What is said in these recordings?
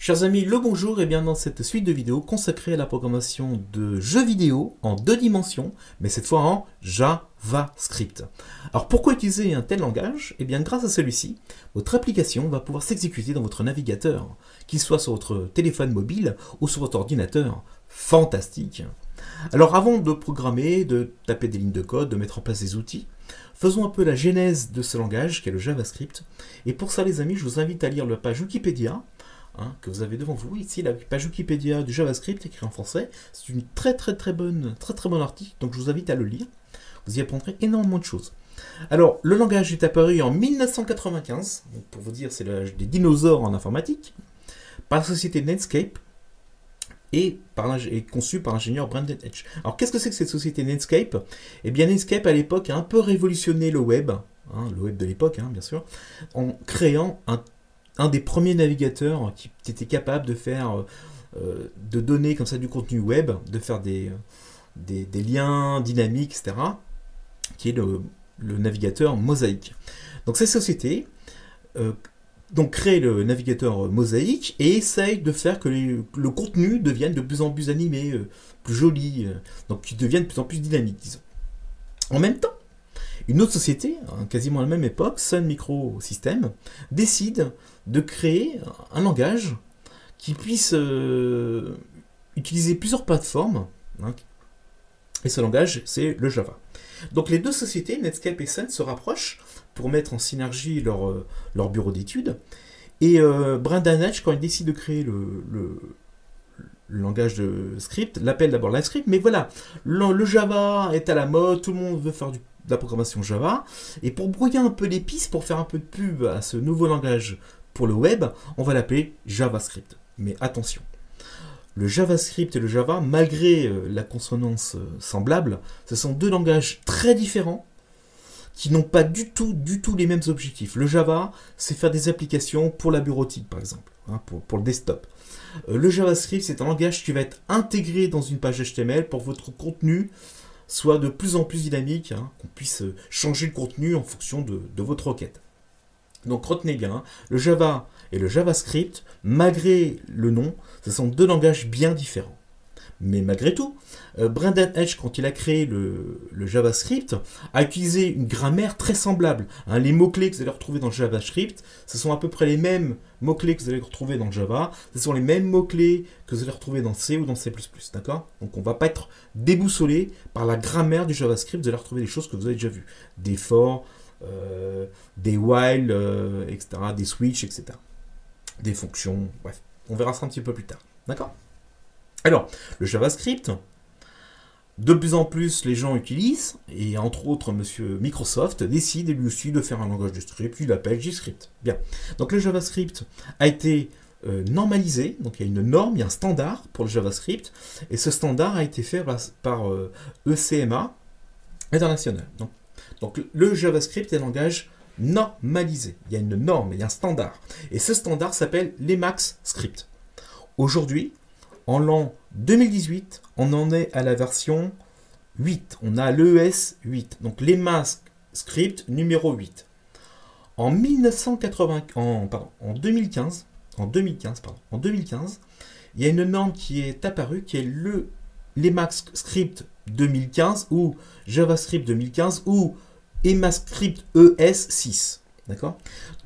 Chers amis, le bonjour et bien dans cette suite de vidéos consacrée à la programmation de jeux vidéo en 2 dimensions, mais cette fois en JavaScript. Alors pourquoi utiliser un tel langage? Eh bien grâce à celui-ci, votre application va pouvoir s'exécuter dans votre navigateur, qu'il soit sur votre téléphone mobile ou sur votre ordinateur. Fantastique! Alors avant de programmer, de taper des lignes de code, de mettre en place des outils, faisons un peu la genèse de ce langage qu'est le JavaScript. Et pour ça les amis, je vous invite à lire la page Wikipédia, que vous avez devant vous, ici la page Wikipédia du JavaScript écrit en français. C'est une très bon article, donc je vous invite à le lire. Vous y apprendrez énormément de choses. Alors, le langage est apparu en 1995, donc pour vous dire, c'est l'âge des dinosaures en informatique, par la société Netscape et conçu par l'ingénieur Brandon Edge. Alors, qu'est-ce que c'est que cette société Netscape? Eh bien, Netscape, à l'époque, a un peu révolutionné le web de l'époque, bien sûr, en créant un des premiers navigateurs qui était capable de faire, de donner comme ça du contenu web, de faire des liens dynamiques, etc., qui est le navigateur Mosaic. Donc cette société crée le navigateur Mosaic et essaye de faire que le contenu devienne de plus en plus animé, plus joli, donc qui devienne de plus en plus dynamique, disons. En même temps, une autre société, quasiment à la même époque, Sun Microsystems, décide de créer un langage qui puisse utiliser plusieurs plateformes, et ce langage, c'est le Java. Donc les deux sociétés, Netscape et Sun, se rapprochent pour mettre en synergie leur bureau d'études, et Brandon Edge, quand il décide de créer le langage de script, l'appelle d'abord LiveScript, mais voilà, le Java est à la mode, tout le monde veut faire de la programmation Java, et pour brouiller un peu les pistes, pour faire un peu de pub à ce nouveau langage pour le web, on va l'appeler JavaScript. Mais attention, le JavaScript et le Java, malgré la consonance semblable, ce sont deux langages très différents qui n'ont pas du tout les mêmes objectifs. Le Java, c'est faire des applications pour la bureautique, par exemple, pour le desktop. Le JavaScript, c'est un langage qui va être intégré dans une page HTML pour que votre contenu soit de plus en plus dynamique, qu'on puisse changer le contenu en fonction de votre requête. Donc retenez bien, le Java et le JavaScript, malgré le nom, ce sont deux langages bien différents. Mais malgré tout, Brandon Edge, quand il a créé le JavaScript, a utilisé une grammaire très semblable. Les mots-clés que vous allez retrouver dans le JavaScript, ce sont à peu près les mêmes mots-clés que vous allez retrouver dans le Java, ce sont les mêmes mots-clés que vous allez retrouver dans C ou dans C++. D'accord? Donc on ne va pas être déboussolé par la grammaire du JavaScript, vous allez retrouver des choses que vous avez déjà vues. Des for, des while, etc., des switch, etc. Des fonctions, bref. On verra ça un petit peu plus tard. D'accord? Alors, le JavaScript, de plus en plus les gens utilisent, et entre autres monsieur Microsoft décide lui aussi de faire un langage de script, il l'appelle JScript. Bien. Donc le JavaScript a été normalisé, donc il y a une norme, il y a un standard pour le JavaScript, et ce standard a été fait par ECMA international. Donc le JavaScript est un langage normalisé. Il y a une norme, il y a un standard. Et ce standard s'appelle l'Emacs Script. Aujourd'hui, en l'an 2018, on en est à la version 8. On a l'ES 8. Donc l'Emacs Script numéro 8. En 2015, il y a une norme qui est apparue, qui est l'Emacs Script 2015 ou JavaScript 2015 ou EMAScript ES 6. D'accord?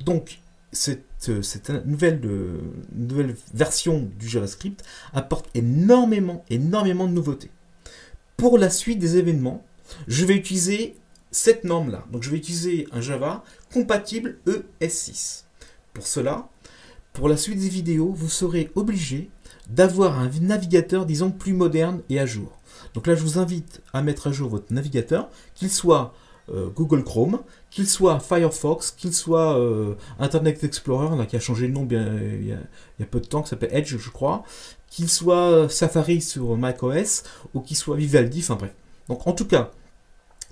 Donc, cette nouvelle version du JavaScript apporte énormément de nouveautés. Pour la suite des événements, je vais utiliser cette norme-là. Donc, je vais utiliser un Java compatible ES6. Pour cela, pour la suite des vidéos, vous serez obligé d'avoir un navigateur, disons, plus moderne et à jour. Donc là, je vous invite à mettre à jour votre navigateur, qu'il soit Google Chrome, qu'il soit Firefox, qu'il soit Internet Explorer, là, qui a changé de nom il y a peu de temps, qui s'appelle Edge, je crois, qu'il soit Safari sur macOS, ou qu'il soit Vivaldi, enfin bref. Donc en tout cas,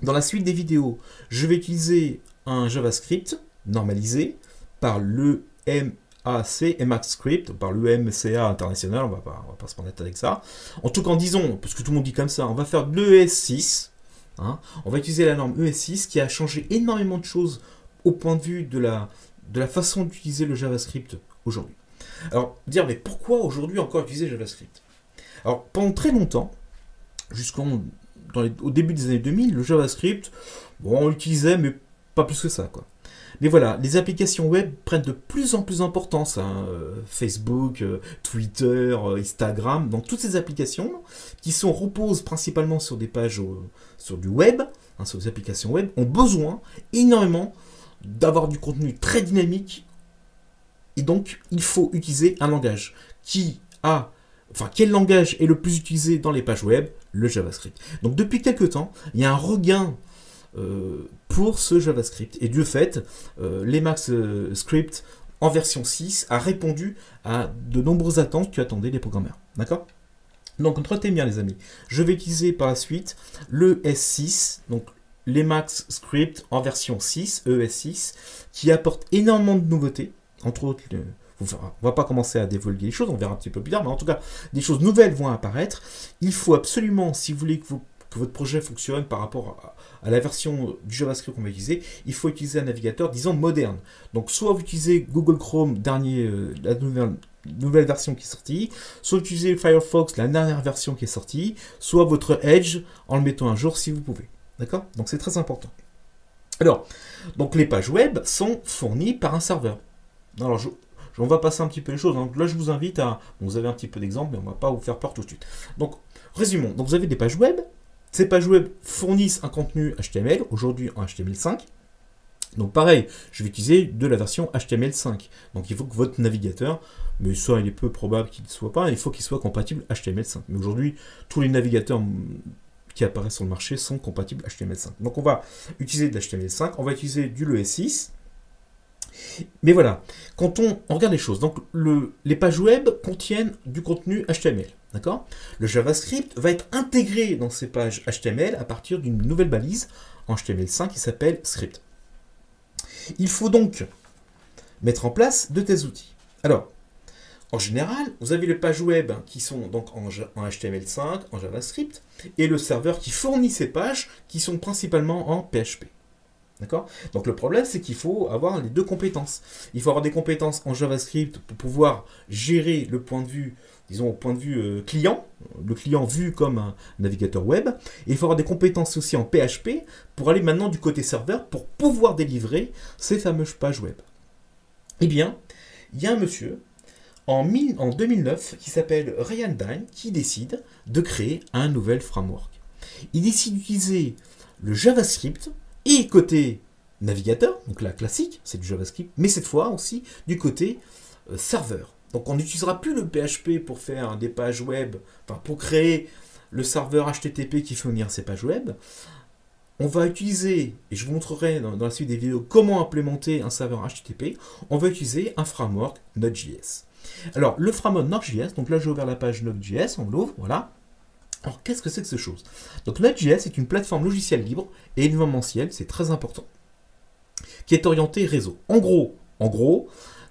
dans la suite des vidéos, je vais utiliser un JavaScript normalisé par le Emacs Script, par l'EMCA international, on va pas se prendre la tête avec ça. En tout cas, disons, parce que tout le monde dit comme ça, on va faire de l'ES6. On va utiliser la norme ES6 qui a changé énormément de choses au point de vue de la façon d'utiliser le JavaScript aujourd'hui. Alors, dire, mais pourquoi aujourd'hui encore utiliser JavaScript? Alors, pendant très longtemps, au début des années 2000, le JavaScript, bon, on l'utilisait, mais pas plus que ça, quoi. Mais voilà, les applications web prennent de plus en plus d'importance, hein, Facebook, Twitter, Instagram, donc toutes ces applications qui reposent principalement sur des pages, sur du web, hein, sur des applications web, ont besoin énormément d'avoir du contenu très dynamique, et donc il faut utiliser un langage quel langage est le plus utilisé dans les pages web? Le JavaScript. Donc depuis quelques temps, il y a un regain pour ce JavaScript. Et de fait, l'Emacs Script en version 6 a répondu à de nombreuses attentes que attendaient les programmeurs. D'accord? Donc retenez bien les amis. Je vais utiliser par la suite le S6, donc l'Emacs Script en version 6, ES6, qui apporte énormément de nouveautés. Entre autres, on ne va pas commencer à dévoiler les choses, on verra un petit peu plus tard, mais en tout cas, des choses nouvelles vont apparaître. Il faut absolument, si vous voulez que votre projet fonctionne par rapport à la version du JavaScript qu'on va utiliser, il faut utiliser un navigateur, disons, moderne. Donc, soit vous utilisez Google Chrome, la nouvelle version qui est sortie, soit vous utilisez Firefox, la dernière version qui est sortie, soit votre Edge, en le mettant à jour si vous pouvez. D'accord? Donc, c'est très important. Alors, donc les pages web sont fournies par un serveur. Alors, on va passer un petit peu les choses. Donc là, je vous invite à... Bon, vous avez un petit peu d'exemple, mais on ne va pas vous faire peur tout de suite. Donc, résumons. Donc, vous avez des pages web. Ces pages web fournissent un contenu HTML, aujourd'hui en HTML5. Donc, pareil, je vais utiliser de la version HTML5. Donc, il faut que votre navigateur, mais ça, il est peu probable qu'il ne soit pas, il faut qu'il soit compatible HTML5. Mais aujourd'hui, tous les navigateurs qui apparaissent sur le marché sont compatibles HTML5. Donc, on va utiliser de l'HTML5, on va utiliser du ES6. Mais voilà, quand on regarde les choses, donc les pages web contiennent du contenu HTML, d'accord? Le JavaScript va être intégré dans ces pages HTML à partir d'une nouvelle balise en HTML5 qui s'appelle script. Il faut donc mettre en place de tels outils. Alors, en général, vous avez les pages web qui sont donc en HTML5, en JavaScript, et le serveur qui fournit ces pages qui sont principalement en PHP. D'accord? Donc le problème, c'est qu'il faut avoir les deux compétences. Il faut avoir des compétences en JavaScript pour pouvoir gérer le point de vue, disons au point de vue client, le client vu comme un navigateur web. Et il faut avoir des compétences aussi en PHP pour aller maintenant du côté serveur pour pouvoir délivrer ces fameuses pages web. Eh bien, il y a un monsieur en 2009 qui s'appelle Ryan Dine qui décide de créer un nouvel framework. Il décide d'utiliser le JavaScript et côté navigateur, donc la classique, c'est du JavaScript, mais cette fois aussi du côté serveur. Donc on n'utilisera plus le PHP pour faire des pages web, enfin pour créer le serveur HTTP qui fournira ces pages web. On va utiliser, et je vous montrerai dans la suite des vidéos comment implémenter un serveur HTTP, on va utiliser un framework Node.js. Alors le framework Node.js, donc là j'ai ouvert la page Node.js, on l'ouvre, voilà. Alors, qu'est-ce que c'est que cette chose? Donc, Node.js est une plateforme logicielle libre et événementielle, c'est très important, qui est orientée réseau. En gros,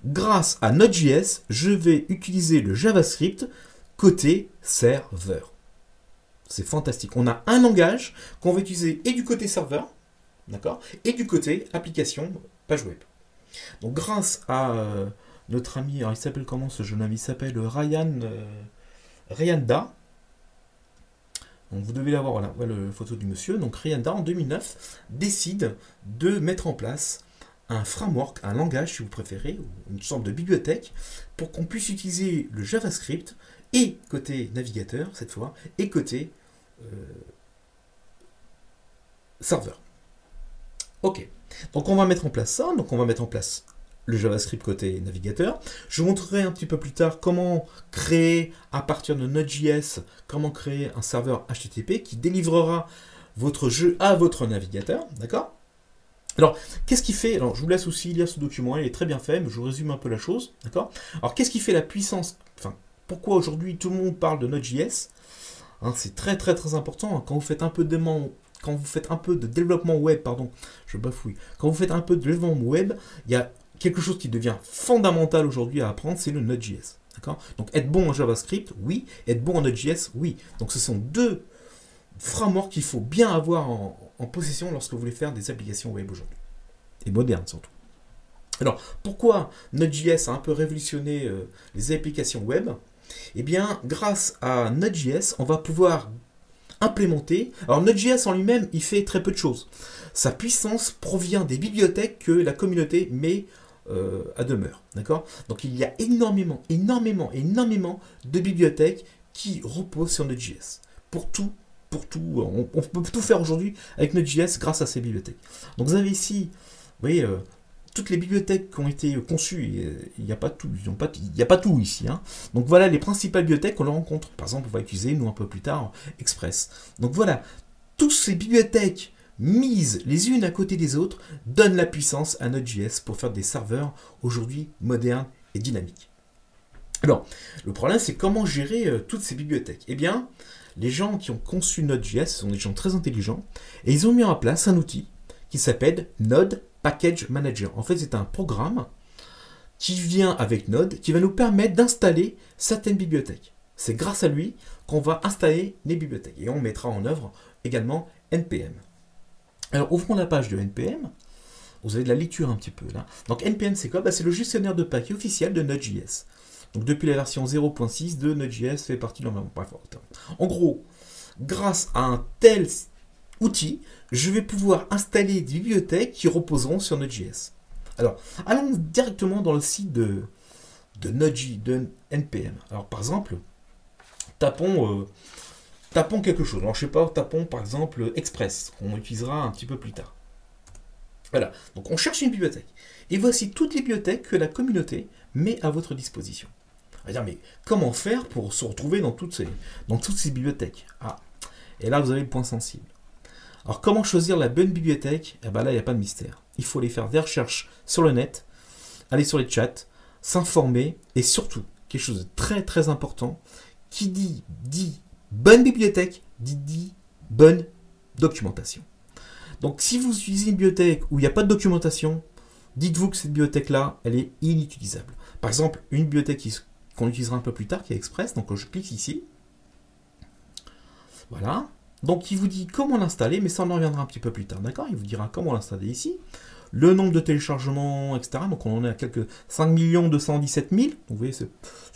grâce à Node.js, je vais utiliser le JavaScript côté serveur. C'est fantastique. On a un langage qu'on va utiliser et du côté serveur, d'accord, et du côté application page web. Donc, grâce à notre ami, alors il s'appelle comment ce jeune ami? Il s'appelle Ryanda. Donc vous devez l'avoir, voilà la photo du monsieur. Donc Ryanda, en 2009, décide de mettre en place un framework, un langage si vous préférez, ou une sorte de bibliothèque, pour qu'on puisse utiliser le JavaScript, et côté navigateur, cette fois, et côté serveur. Ok, donc on va mettre en place ça, donc on va mettre en place le JavaScript côté navigateur. Je vous montrerai un petit peu plus tard comment créer, à partir de Node.js, comment créer un serveur HTTP qui délivrera votre jeu à votre navigateur, d'accord? Alors, qu'est-ce qui fait... Alors, je vous laisse aussi lire ce document, il est très bien fait, mais je vous résume un peu la chose, d'accord? Alors, qu'est-ce qui fait la puissance... Enfin, pourquoi aujourd'hui tout le monde parle de Node.js? Hein, c'est très très très important, hein, quand vous faites un peu de développement web, pardon, je bafouille, quand vous faites un peu de développement web, il y a quelque chose qui devient fondamental aujourd'hui à apprendre, c'est le Node.js. Donc être bon en JavaScript, oui. Être bon en Node.js, oui. Donc ce sont deux frameworks qu'il faut bien avoir en possession lorsque vous voulez faire des applications web aujourd'hui. Et modernes surtout. Alors, pourquoi Node.js a un peu révolutionné les applications web? Eh bien, grâce à Node.js, on va pouvoir implémenter. Alors, Node.js en lui-même, il fait très peu de choses. Sa puissance provient des bibliothèques que la communauté met à demeure. D'accord? Donc, il y a énormément de bibliothèques qui reposent sur Node.js. Pour tout, on peut tout faire aujourd'hui avec Node.js grâce à ces bibliothèques. Donc, vous avez ici, vous voyez, toutes les bibliothèques qui ont été conçues, il n'y a pas tout, il n'y a pas tout ici. Hein. Donc voilà les principales bibliothèques qu'on rencontre. Par exemple, on va utiliser, nous un peu plus tard, Express. Donc voilà, toutes ces bibliothèques mises les unes à côté des autres donnent la puissance à Node.js pour faire des serveurs aujourd'hui modernes et dynamiques. Alors, le problème, c'est comment gérer toutes ces bibliothèques. Eh bien, les gens qui ont conçu Node.js sont des gens très intelligents et ils ont mis en place un outil qui s'appelle Node Package Manager. En fait, c'est un programme qui vient avec Node, qui va nous permettre d'installer certaines bibliothèques. C'est grâce à lui qu'on va installer les bibliothèques. Et on mettra en œuvre également NPM. Alors, ouvrons la page de NPM. Vous avez de la lecture un petit peu là. Donc, NPM, c'est quoi? C'est le gestionnaire de paquets officiel de Node.js. Donc, depuis la version 0.6 de Node.js, fait partie de l'environnement. En gros, grâce à un tel outil, je vais pouvoir installer des bibliothèques qui reposeront sur Node.js. Alors, allons directement dans le site de NPM. Alors, par exemple, tapons quelque chose. Alors, je sais pas, tapons par exemple Express, qu'on utilisera un petit peu plus tard. Voilà, donc on cherche une bibliothèque. Et voici toutes les bibliothèques que la communauté met à votre disposition. On va dire, mais comment faire pour se retrouver dans toutes ces bibliothèques? Ah, et là, vous avez le point sensible. Alors, comment choisir la bonne bibliothèque? Eh bien là, il n'y a pas de mystère. Il faut aller faire des recherches sur le net, aller sur les chats, s'informer, et surtout, quelque chose de très très important, qui dit bonne bibliothèque, dit bonne documentation. Donc, si vous utilisez une bibliothèque où il n'y a pas de documentation, dites-vous que cette bibliothèque-là, elle est inutilisable. Par exemple, une bibliothèque qu'on utilisera un peu plus tard, qui est Express, donc je clique ici. Voilà. Donc, il vous dit comment l'installer, mais ça, on en reviendra un petit peu plus tard, d'accord? Il vous dira comment l'installer ici. Le nombre de téléchargements, etc. Donc, on en est à quelques 5 217 000. Donc, vous voyez, c'est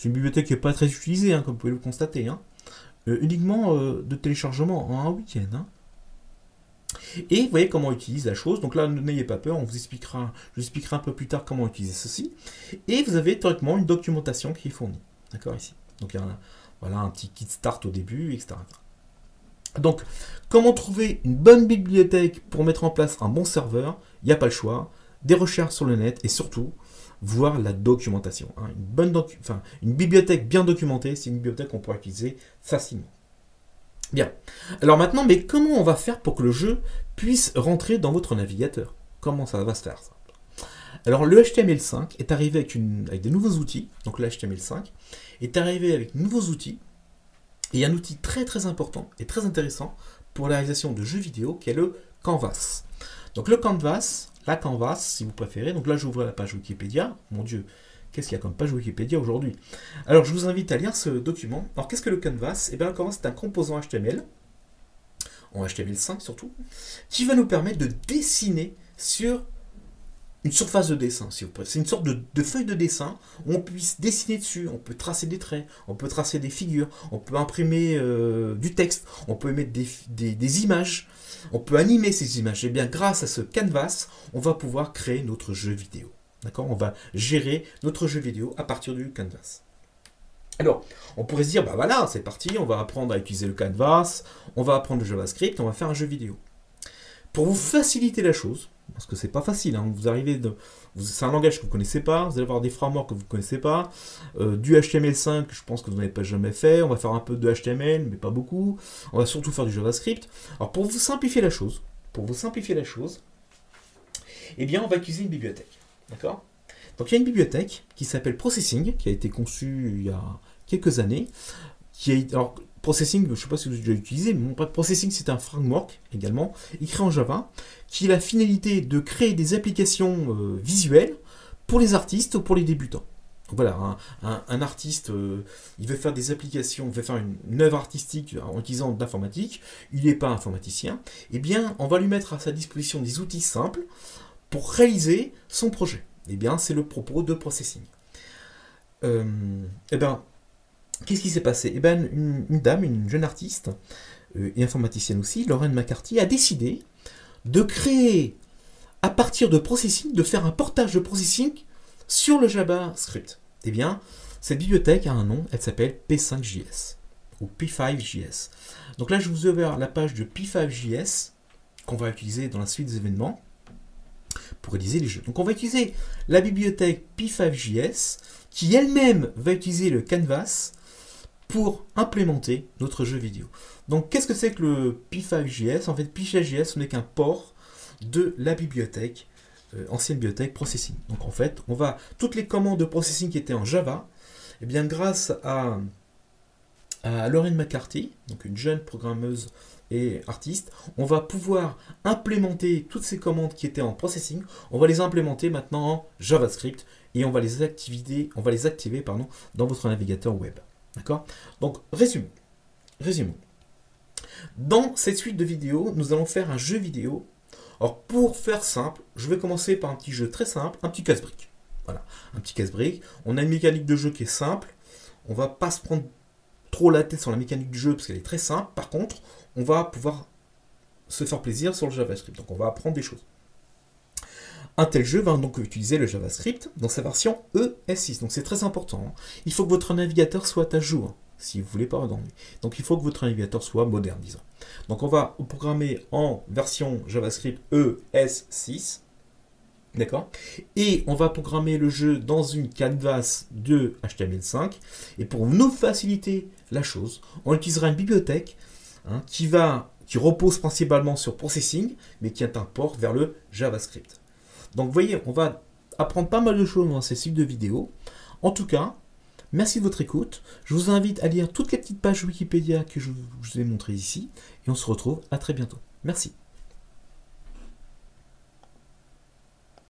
une bibliothèque qui n'est pas très utilisée, hein, comme vous pouvez le constater. Hein. Uniquement de téléchargement en un week-end. Hein. Et vous voyez comment on utilise la chose. Donc là, n'ayez pas peur, je vous expliquerai un peu plus tard comment utiliser ceci. Et vous avez théoriquement une documentation qui est fournie. D'accord, ici. Donc, il y a voilà, un petit kit start au début, etc. Donc, comment trouver une bonne bibliothèque pour mettre en place un bon serveur? Il n'y a pas le choix. Des recherches sur le net et surtout, voir la documentation. Hein. Une bibliothèque bien documentée, c'est une bibliothèque qu'on pourra utiliser facilement. Bien. Alors maintenant, mais comment on va faire pour que le jeu puisse rentrer dans votre navigateur? Comment ça va se faire, ça? Alors, le HTML5 est arrivé avec des nouveaux outils. Donc, le HTML5 est arrivé avec de nouveaux outils. Et un outil très très important et très intéressant pour la réalisation de jeux vidéo qui est le Canvas. Donc le Canvas, la Canvas si vous préférez, donc là j'ouvre la page Wikipédia, mon Dieu, qu'est-ce qu'il y a comme page Wikipédia aujourd'hui? Alors je vous invite à lire ce document. Alors qu'est-ce que le Canvas? Eh bien le Canvas c'est un composant HTML, en HTML5 surtout, qui va nous permettre de dessiner sur une surface de dessin, si vous préférez. C'est une sorte de feuille de dessin où on puisse dessiner dessus, on peut tracer des traits, on peut tracer des figures, on peut imprimer du texte, on peut mettre des images, on peut animer ces images. Et bien grâce à ce canvas, on va pouvoir créer notre jeu vidéo. D'accord? On va gérer notre jeu vidéo à partir du canvas. Alors, on pourrait se dire, bah voilà, c'est parti, on va apprendre à utiliser le canvas, on va apprendre le JavaScript, on va faire un jeu vidéo. Pour vous faciliter la chose, parce que c'est pas facile, hein, c'est un langage que vous ne connaissez pas, vous allez avoir des frameworks que vous ne connaissez pas, du HTML5, je pense que vous n'avez pas jamais fait, on va faire un peu de HTML, mais pas beaucoup, on va surtout faire du JavaScript. Alors pour vous simplifier la chose, eh bien on va utiliser une bibliothèque, d'accord? Donc il y a une bibliothèque qui s'appelle Processing, qui a été conçue il y a quelques années, alors Processing, je ne sais pas si vous avez déjà utilisé, mais Processing c'est un framework également, écrit en Java, qui a la finalité de créer des applications visuelles pour les artistes ou pour les débutants. Donc voilà, un artiste, il veut faire des applications, il veut faire une œuvre artistique en utilisant de l'informatique, il n'est pas informaticien, eh bien on va lui mettre à sa disposition des outils simples pour réaliser son projet. Eh bien, c'est le propos de processing. Eh bien, qu'est-ce qui s'est passé? Eh bien, une dame, une jeune artiste, et informaticienne aussi, Lauren McCarthy, a décidé de créer, à partir de processing, de faire un portage de processing sur le JavaScript. Eh bien, cette bibliothèque a un nom, elle s'appelle P5JS, ou P5JS. Donc là, je vous ai ouvert la page de P5JS, qu'on va utiliser dans la suite des événements, pour réaliser les jeux. Donc on va utiliser la bibliothèque P5JS, qui elle-même va utiliser le canvas pour implémenter notre jeu vidéo. Donc qu'est-ce que c'est que le P5JS? En fait, P5JS, ce n'est qu'un port de la bibliothèque, ancienne bibliothèque processing. Donc en fait, on va toutes les commandes de processing qui étaient en Java, et bien grâce à Lauren McCarthy, donc une jeune programmeuse et artiste, on va pouvoir implémenter toutes ces commandes qui étaient en processing, on va les implémenter maintenant en JavaScript et on va les activer, dans votre navigateur web. D'accord? Donc, résumons. Dans cette suite de vidéos, nous allons faire un jeu vidéo. Alors, pour faire simple, je vais commencer par un petit jeu très simple, un petit casse-brique. Voilà, un petit casse-brique. On a une mécanique de jeu qui est simple. On ne va pas se prendre trop la tête sur la mécanique du jeu parce qu'elle est très simple. Par contre, on va pouvoir se faire plaisir sur le JavaScript. Donc, on va apprendre des choses. Un tel jeu va donc utiliser le JavaScript dans sa version ES6. Donc, c'est très important. Il faut que votre navigateur soit à jour si vous ne voulez pas redondrer. Donc, il faut que votre navigateur soit moderne, disons. Donc, on va programmer en version JavaScript ES6. D'accord? Et on va programmer le jeu dans une canvas de HTML5. Et pour nous faciliter la chose, on utilisera une bibliothèque qui repose principalement sur processing, mais qui est un port vers le JavaScript. Donc vous voyez, on va apprendre pas mal de choses dans ces cycles de vidéos. En tout cas, merci de votre écoute. Je vous invite à lire toutes les petites pages Wikipédia que je vous ai montrées ici. Et on se retrouve à très bientôt. Merci.